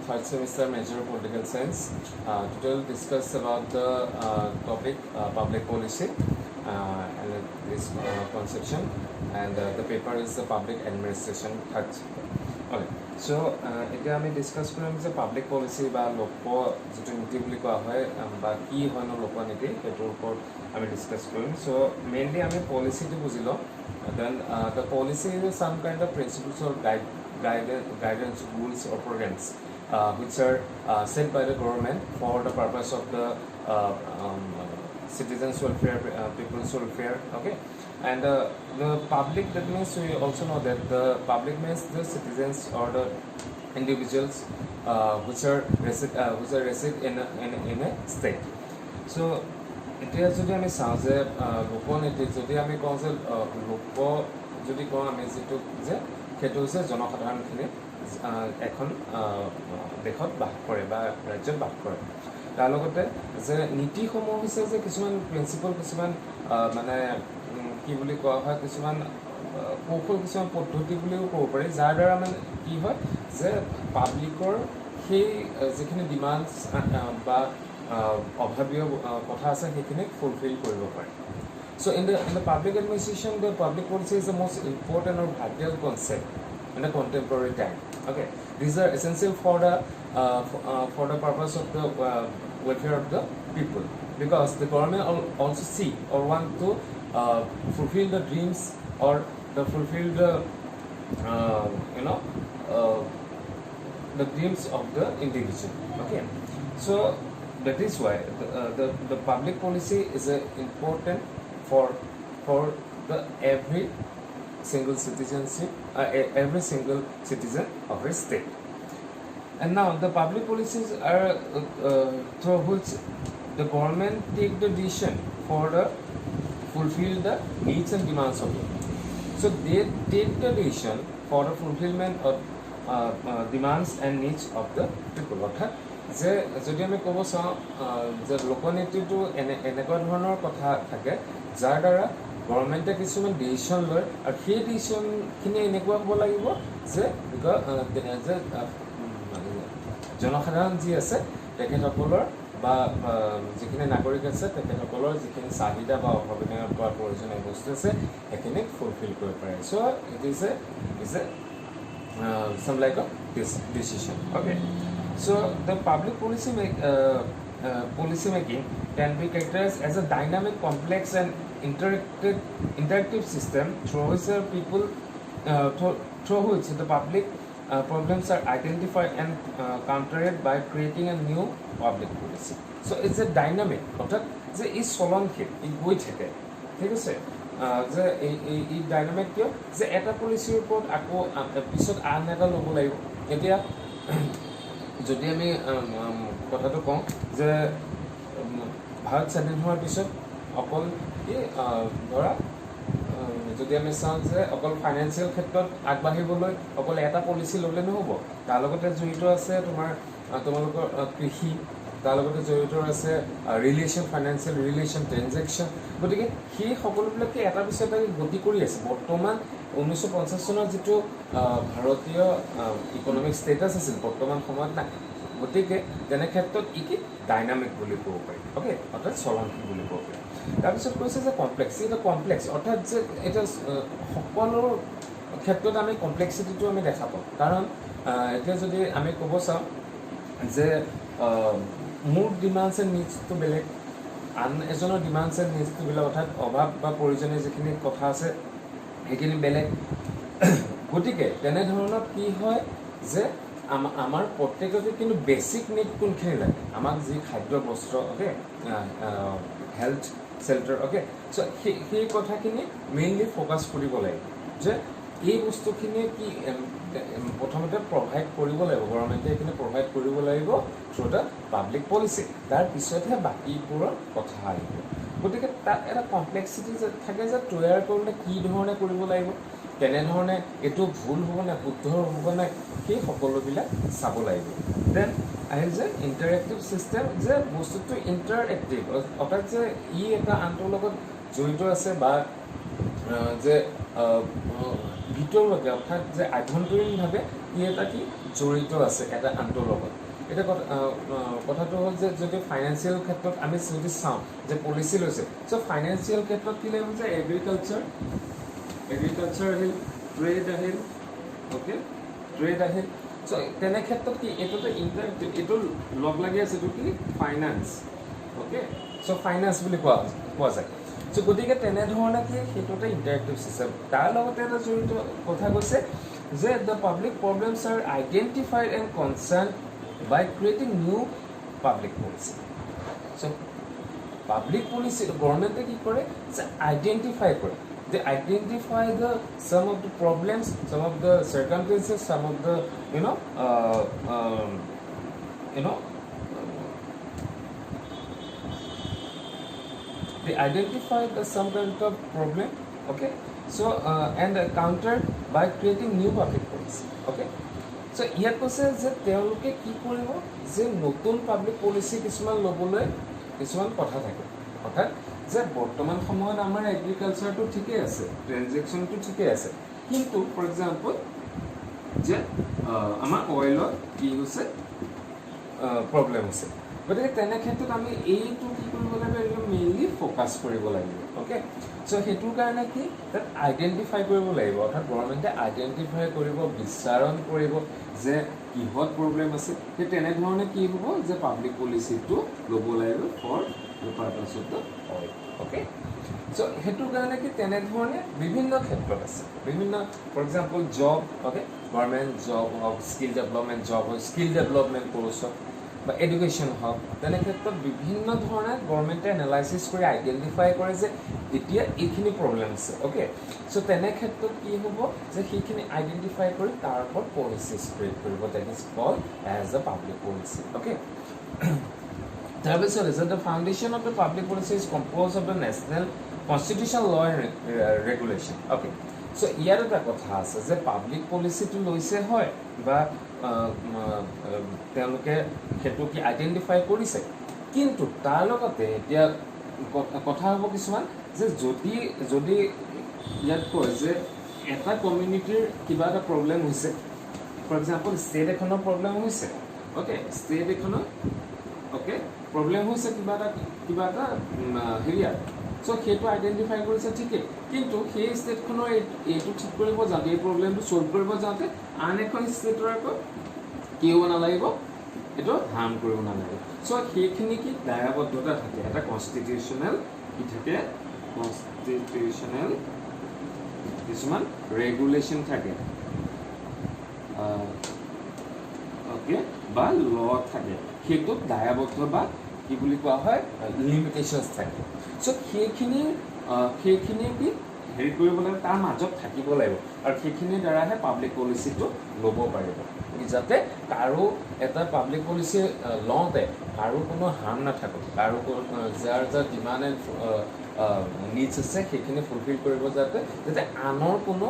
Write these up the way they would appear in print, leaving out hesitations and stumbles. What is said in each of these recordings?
third semester major political science. Today we'll discuss about the topic public policy and this conception, and the paper is the public administration third. Okay, so এতিয়া আমি discuss কৰিম যে public policy বা লোক যিটো নীতি বুলি কোৱা হয় বা কি হয়নো লোকনীতি সেইটোৰ ওপৰত আমি ডিসকাস কৰিম. সো মেইনলি আমি পলিচিটো বুজি লওঁ. Then the policy is some kind of principles or guidance, rules or programs which are set by the government for the purpose of the citizens welfare, people's welfare. Okay, and the public, that means we also know that the public means the citizens or the individuals which are reside in a state. So এতিয়া যদি আমি চাওঁ যে লোকনীতি যদি আমি কওঁ যে লোক যদি কওঁ আমি যিটো যে সেইটো হৈছে জনসাধাৰণখিনি এখন দেশত বাস কৰে বা ৰাজ্যত বাস কৰে. তাৰ লগতে যে নীতিসমূহ হৈছে যে কিছুমান প্ৰিন্সিপল, কিছুমান মানে কি বুলি কোৱা হয়, কিছুমান কৌশল, কিছুমান পদ্ধতি বুলিও ক'ব পাৰি, যাৰ দ্বাৰা মানে কি হয় যে পাব্লিকৰ সেই যিখিনি ডিমাণ্ডছ বা অভাৱীয় কথা আছে সেইখিনি ফুলফিল কৰিব পাৰে. So in the public administration, the public policy is the most important or vital concept in the contemporary time. Okay, these are essential for the purpose of the welfare of the people, because the government also see or want to fulfill the dreams or fulfill the the dreams of the individual. Okay, so that is why the public policy is important for the every single citizenship, every single citizen of a state. And now the public policies are through which the government take the decision for the fulfill the needs and demands of it. So they take the decision for the fulfillment of demands and needs of the people. অর্থাৎ যে যদি আমি ক'ব চাওঁ যে লোকনীতিটো এনেকুৱা ধৰণৰ কথা থাকে যাৰ দ্বাৰা গভৰ্ণমেণ্টে কিছুমান ডিচিশ্যন লয়, আৰু সেই ডিচিশ্যনখিনি এনেকুৱা হ'ব লাগিব যে যে জনসাধাৰণ যি আছে তেখেতসকলৰ বা যিখিনি নাগৰিক আছে তেখেতসকলৰ যিখিনি চাহিদা বা অভাৱনীয় বা প্ৰয়োজনীয় বস্তু আছে সেইখিনিক ফুলফিল কৰিব পাৰে. So' it is a some like a decision. Okay, so the public policy making can be characterized as a dynamic, complex and interactive system through which people through which the public problems are identified and countered by creating a new public policy. So it's a dynamic, অর্থাৎ যে এই চলনশীল, ই গৈ থাকে, ঠিক আছে, যে এই dynamic কিয় যে এটা পলিচিৰ ওপৰত আকৌ পিছত আন এটা ল'ব লাগিব. এতিয়া যদি আমি কথাটো কওঁ যে ভাৰত স্বাধীন হোৱাৰ পিছত অকল ধৰা যদি আমি চাওঁ যে অকল ফাইনেন্সিয়েল ক্ষেত্ৰত আগবাঢ়িবলৈ অকল এটা পলিচি ল'লে নহ'ব, তাৰ লগতে জড়িত আছে তোমালোকৰ কৃষি, তাৰ লগতে জড়িত আছে ৰিলেশ্যন, ফাইনেন্সিয়েল ৰিলেশ্যন, ট্ৰেনজেকশ্যন. গতিকে সেই সকলোবিলাকে এটা পিছত গতি কৰি আছে. বৰ্তমান 1950 চনৰ যিটো ভাৰতীয় ইকনমিক ষ্টেটাছ আছিল বৰ্তমান সময়ত নাই. গতিকে তেনে ক্ষেত্ৰত ই কি ডাইনামিক বুলি ক'ব পাৰি. অ'কে, অৰ্থাৎ চলনশীল বুলি ক'ব পাৰি. তাৰপিছত কৈছে যে কমপ্লেক্স, এটা কমপ্লেক্স অৰ্থাৎ যে এটা সকলো ক্ষেত্ৰত আমি কমপ্লেক্সিটিটো আমি দেখা পাওঁ. কাৰণ এতিয়া যদি আমি ক'ব চাওঁ যে মোৰ ডিমাণ্ডছ এণ্ড নিডছটো বেলেগ, আন এজনৰ ডিমাণ্ডছ এণ্ড নিডছটো বেলেগ, অৰ্থাৎ অভাৱ বা প্ৰয়োজনীয় যিখিনি কথা আছে সেইখিনি বেলেগ. গতিকে তেনেধৰণত কি হয় যে আমাৰ প্ৰত্যেকতে কিন্তু বেছিক নিড কোনখিনি লাগে, আমাক যি খাদ্য, বস্ত্ৰ, অ'কে, হেল্থ, চেল্টাৰ, অ'কে. চ' সেই কথাখিনি মেইনলি ফ'কাছ কৰিব লাগিব যে এই বস্তুখিনিয়ে কি প্ৰথমতে প্ৰভাইড কৰিব লাগিব, গভৰ্ণমেণ্টে এইখিনি প্ৰভাইড কৰিব লাগিব থ্ৰু দ্য পাব্লিক পলিচি. তাৰ পিছতহে বাকীবোৰৰ কথা আহিব. গতিকে তাত এটা কমপ্লেক্সিটি থাকে যে তৈয়াৰ কৰিলে কি ধৰণে কৰিব লাগিব, কেনেধৰণে এইটো ভুল হ'ব নে শুদ্ধ হ'ব নে, সেই সকলোবিলাক চাব লাগিব. দেন আহিল যে ইণ্টাৰেক্টিভ ছিষ্টেম, যে বস্তুটো ইণ্টাৰেক্টিভ, অৰ্থাৎ যে ই এটা আনটোৰ লগত জড়িত আছে বা যে ভিতৰুৱাকৈ, অৰ্থাৎ যে আভ্যন্তৰীণভাৱে ই এটা কি জড়িত আছে এটা আনটোৰ লগত এটা কথাটো হ'ল যে যদি ফাইনেন্সিয়েল ক্ষেত্ৰত আমি যদি চাওঁ যে পলিচি লৈছে চ' ফাইনেন্সিয়েল ক্ষেত্ৰত কি লাগিব যে এগ্ৰিকালচাৰ আহিল ট্ৰেড আহিল অ'কে ট্ৰেড আহিল চ' তেনে ক্ষেত্ৰত কি এইটোতো এইটো লগ লাগি আছে এইটো কি ফাইনেন্স অ'কে চ' ফাইনেন্স বুলি কোৱা যায় চ' গতিকে তেনেধৰণে কি সেইটো এটা ইণ্টাৰেক্টিভ চিষ্টেম তাৰ লগতে এটা জড়িত কথা কৈছে যে the public problems are identified and concern by creating new public policy. So, public policy, government কি কৰে যে identify কৰে. They identify some of the problems, some of the circumstances, some of the they identify some kind of problem, okay. So and countered by creating new public policy, okay. চ' ইয়াত কৈছে যে তেওঁলোকে কি কৰিব যে নতুন পাব্লিক পলিচি কিছুমান ল'বলৈ কিছুমান কথা থাকে অৰ্থাৎ যে বৰ্তমান সময়ত আমাৰ এগ্ৰিকালচাৰটো ঠিকেই আছে ট্ৰেনজেকশ্যনটো ঠিকেই আছে কিন্তু ফৰ এক্সাম্পল যে আমাৰ অইলত কি হৈছে প্ৰব্লেম হৈছে গতিকে তেনে ক্ষেত্ৰত আমি এইটো কি কৰিব লাগিব এইটো মেইনলি ফ'কাছ কৰিব লাগিব অ'কে চ' সেইটোৰ কাৰণে কি তাত আইডেণ্টিফাই কৰিব লাগিব অৰ্থাৎ গভৰ্ণমেণ্টে আইডেণ্টিফাই কৰিব বিচাৰণ কৰিব যে কিহত প্ৰব্লেম আছে সেই তেনেধৰণে কি হ'ব যে পাব্লিক পলিচিটো ল'ব লাগিব for the purpose of the oil okay so' সেইটোৰ কাৰণে কি তেনেধৰণে বিভিন্ন ক্ষেত্ৰত আছে বিভিন্ন for example job okay government job হওক স্কিল ডেভেলপমেণ্ট জব হওক স্কিল ডেভেলপমেণ্ট কোৰ্চ হওক বা এডুকেশ্যন হওক তেনে ক্ষেত্ৰত বিভিন্ন ধৰণে গভৰ্ণমেণ্টে এনালাইচিছ কৰি আইডেণ্টিফাই কৰে যে এতিয়া এইখিনি প্ৰব্লেম আছে অ'কে চ' তেনে ক্ষেত্ৰত কি হ'ব যে সেইখিনি আইডেণ্টিফাই কৰি তাৰ ওপৰত পলিচি স্প্ৰেড কৰিব that is called as a public policy okay তাৰপিছত is that the foundation of the public policy is composed of the national constitutional law and regulation okay so ইয়াৰ এটা কথা আছে যে পাব্লিক পলিচিটো লৈছে হয় বা তেওঁলোকে সেইটো কি আইডেণ্টিফাই কৰিছে কিন্তু তাৰ লগতে এতিয়া কথা হ'ব কিছুমান যে যদি ইয়াত কয় যে এটা কমিউনিটিৰ কিবা এটা প্ৰব্লেম হৈছে ফৰ এক্সাম্পল ষ্টেট এখনৰ প্ৰব্লেম হৈছে অ'কে ষ্টেট এখনৰ অ'কে প্ৰব্লেম হৈছে কিবা এটা হেৰিয়াত চ' সেইটো আইডেণ্টিফাই কৰিছে ঠিকেই কিন্তু সেই ষ্টেটখনৰ এইটো ঠিক কৰিব যাওঁতে এই প্ৰব্লেমটো ছল্ভ কৰিব যাওঁতে আন এখন ষ্টেটৰ আকৌ কি হ'ব নালাগিব এইটো হাৰ্ম কৰিব নালাগিব চ' সেইখিনি কি দায়বদ্ধতা থাকে এটা কনষ্টিটিউশ্যনেল কি থাকে কনষ্টিটিউশ্যনেল কিছুমান ৰেগুলেশ্যন থাকে অ'কে বা ল থাকে সেইটোত দায়বদ্ধ বা কি বুলি কোৱা হয় লিমিটেশ্যনছ থাকে চ' সেইখিনি কি হেৰি কৰিব লাগিব তাৰ মাজত থাকিব লাগিব আৰু সেইখিনিৰ দ্বাৰাহে পাব্লিক পলিচিটো ল'ব পাৰিব যাতে কাৰো এটা পাব্লিক পলিচি লওঁতে কাৰো কোনো হাৰ্ম নাথাকক কাৰো যাৰ ডিমাণ্ড এণ্ড নিডছ আছে সেইখিনি ফুলফিল কৰিব যাতে আনৰ কোনো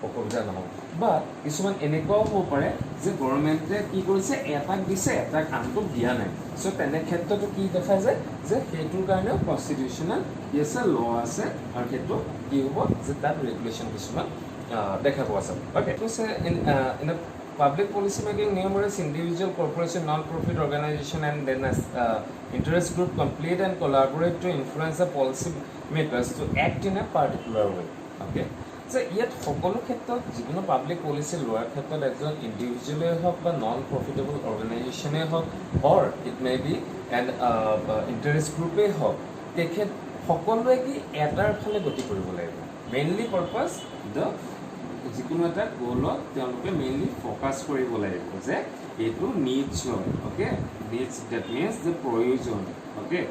অসুবিধা নহওক বা কিছুমান এনেকুৱাও হ'ব পাৰে যে গভৰ্ণমেণ্টে কি কৰিছে এটাক দিছে এটাক আনটোক দিয়া নাই চ' তেনে ক্ষেত্ৰতো কি দেখা যায় যে সেইটোৰ কাৰণেও কনষ্টিটিউশ্যনেল কি আছে ল আছে আৰু সেইটো কি হ'ব যে তাত ৰেগুলেশ্যন কিছুমান দেখা পোৱা যাব অ'কে কৈছে in public policy making numerous individual corporation non-profit organization and then interest group complete and collaborate to influence the policy makers to act in a particular way okay so yet সকলো ক্ষেত্ৰত যিকোনো public policy লোৱাৰ ক্ষেত্ৰত এজন ইণ্ডিভিজুৱেলে হওক বা non profitable অৰ্গেনাইজেশ্যনে হওক or it may be and interest গ্ৰুপেই হওক তেখেত সকলোৱে কি এটাৰ ফালে গতি কৰিব লাগিব মেইনলি পাৰ্পাছ দ্য যিকোনো এটা গ'লত তেওঁলোকে মেইনলি ফ'কাছ কৰিব লাগিব যে এইটো নিডছ হয় অ'কে নিডছ ডেট মিনছ যে প্ৰয়োজন অ'কে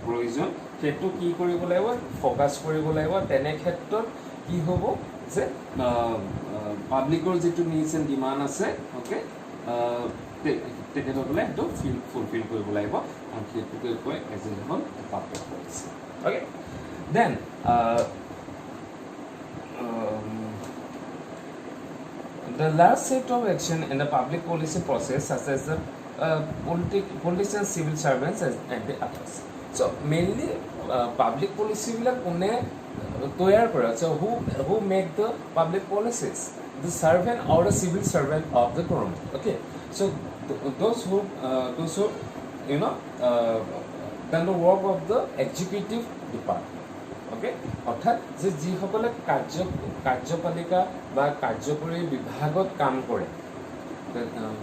প্ৰয়োজন সেইটো কি কৰিব লাগিব ফ'কাছ কৰিব লাগিব তেনে ক্ষেত্ৰত কি হ'ব যে পাব্লিকৰ যিটো নিডছ এণ্ড ডিমাণ্ড আছে অ'কে তেখেতসকলে সেইটো ফুলফিল কৰিব লাগিব আৰু সেইটোকে কয় এজ এ হ'ল public policy okay then the last set of action in the public policy process such as the politicians, civil servants and the others. So mainly public policy will kone toyar kora. So who make the public policies? the servant or the civil servant of the government. Okay, so those who you know done the work of the executive department. Okay, অর্থাৎ যে যিসকলে কাৰ্যপালিকা বা কাৰ্যকৰী বিভাগত কাম কৰে,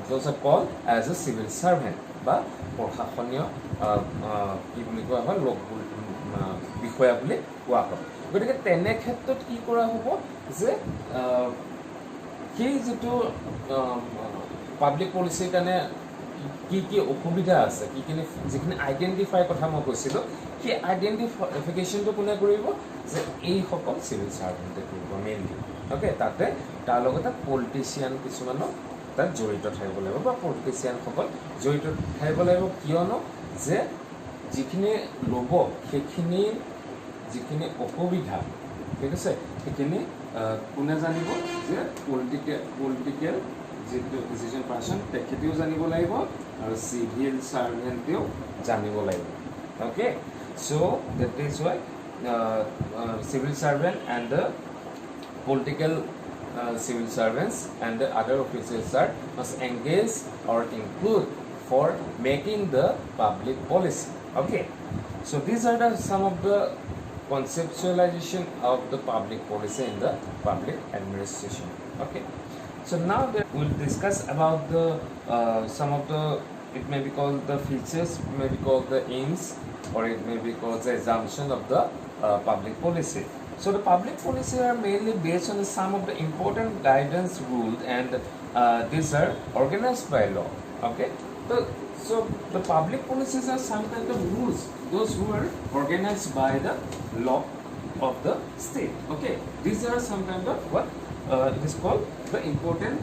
those are called as a civil servant বা প্ৰশাসনীয় কি বুলি কোৱা হয় লোক বিষয়া বুলি কোৱা হয়। গতিকে তেনে ক্ষেত্ৰত কি কৰা হ'ব যে সেই যিটো পাব্লিক পলিচিৰ কাৰণে কি কি অসুবিধা আছে, যিখিনি আইডেণ্টিফাই কথা মই কৈছিলোঁ, সেই আইডেণ্টিফিকেশ্যনটো কোনে কৰিব যে এইসকল চিভিল চাৰ্ভেণ্টে কৰিব মেইনলি। অ'কে, তাৰ লগতে পলিটিচিয়ান কিছুমানো তাত জড়িত থাকিব লাগিব বা পলিটিচিয়ানসকল জড়িত থাকিব লাগিব, কিয়নো যে যিখিনি ল'ব সেইখিনি যিখিনি অসুবিধা, ঠিক আছে, সেইখিনি কোনে জানিব যে পলিটিকেল যিজন পাৰ্চন তেখেতেও জানিব লাগিব আৰু চিভিল চাৰ্ভেণ্টেও জানিব লাগিব। Okay, so' that is Y civil servant and the political civil servants and the other officials are must engage or include for making the public policy. Okay, so these are some of the conceptualization of the public policy in the public administration. Okay, so now we'll discuss about the some of the, it may be called the features, may be called the aims, or it may be called the assumption of the public policy. So the public policy are mainly based on some of the important guidance rules, and these are organized by law. Okay, so the public policies are some kind of rules, those who are organized by the law of the state. Okay, these are some kind of what it is called the important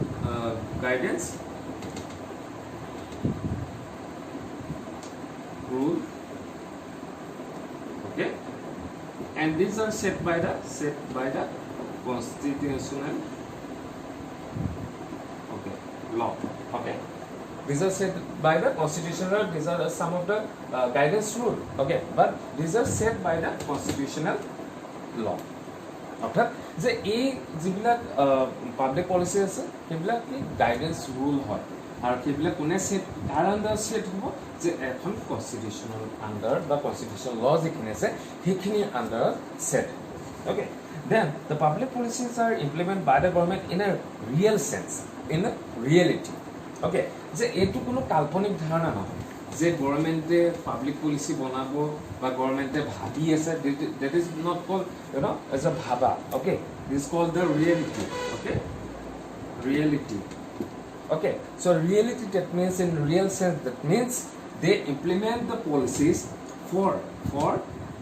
guidance rule. Okay, and these are set by the constitutional law. Okay, these are set by the constitutional, these are some of the guidance rule. Okay, but these are set by the constitutional law. অর্থাৎ যে এই যিবিলাক public policy আছে সেইবিলাক কি guidance rule হয়, আৰু সেইবিলাক কোনে সেট কাৰ আণ্ডাৰ সেট হ'ব যে এখন কনষ্টিটিউচনেল আণ্ডাৰ বা কনষ্টিটিউচনেল ল যিখিনি আছে সেইখিনি under set. Okay, then the public policies are implement by the government in a real sense, in a reality. Okay, যে এইটো কোনো কাল্পনিক ধাৰণা নহয় যে গভৰ্ণমেণ্টে পাব্লিক পলিচি বনাব বা গভৰ্ণমেণ্টে ভাবি আছে, that is not called as a ভাবা। Okay, this called the reality. Okay, reality. Okay, so reality, that means in real sense, that means they implement the policies for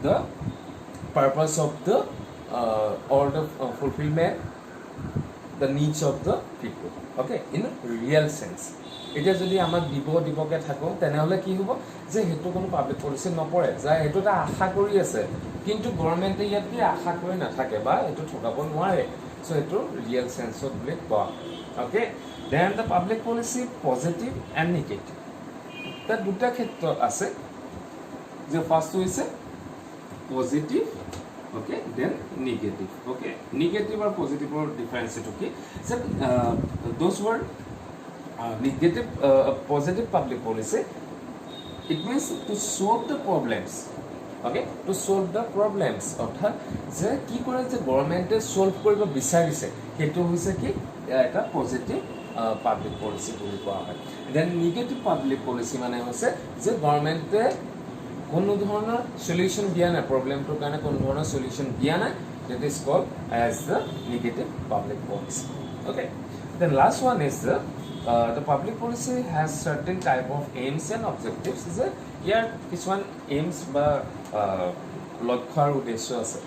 the purpose of the or the fulfillment the needs of the people. Okay, in real sense. এতিয়া যদি আমাক দিবকে থাকো তেনেহ'লে কি হ'ব যে সেইটো কোনো পাব্লিক পলিচি নপৰে, যে সেইটো এটা আশা কৰি আছে কিন্তু গভৰ্ণমেণ্টে ইয়াত কি আশা কৰি নাথাকে বা এইটো ঠগাব নোৱাৰে, চ' এইটো ৰিয়েল চেন্সত বুলি কোৱা। Okay, then the public policy positive and negative. তাত দুটা ক্ষেত্ৰ আছে, যে ফাৰ্ষ্ট হৈছে positive, okay, then negative. Okay, negative আৰু পজিটিভৰ ডিফাৰেঞ্চ এইটো কি যে those were negative positive public policy, it means to solve the problems. Okay, to solve the problems, অৰ্থাৎ যে কি কৰে যে গভৰ্ণমেণ্টে ছল্ভ কৰিব বিচাৰিছে সেইটো হৈছে কি এটা পজিটিভ পাব্লিক পলিচি বুলি কোৱা হয়। দেন নিগেটিভ পাব্লিক পলিচি মানে হৈছে যে গভৰ্ণমেণ্টে কোনো ধৰণৰ সলিউশ্যন দিয়া নাই, প্ৰব্লেমটোৰ কাৰণে কোনো ধৰণৰ সলিউশ্যন দিয়া নাই, that is called as the negative public policy. Okay, then last one is the public policy has certain type of aims and objectives. যে ইয়াৰ কিছুমান aims বা লক্ষ্য আৰু উদ্দেশ্য আছে।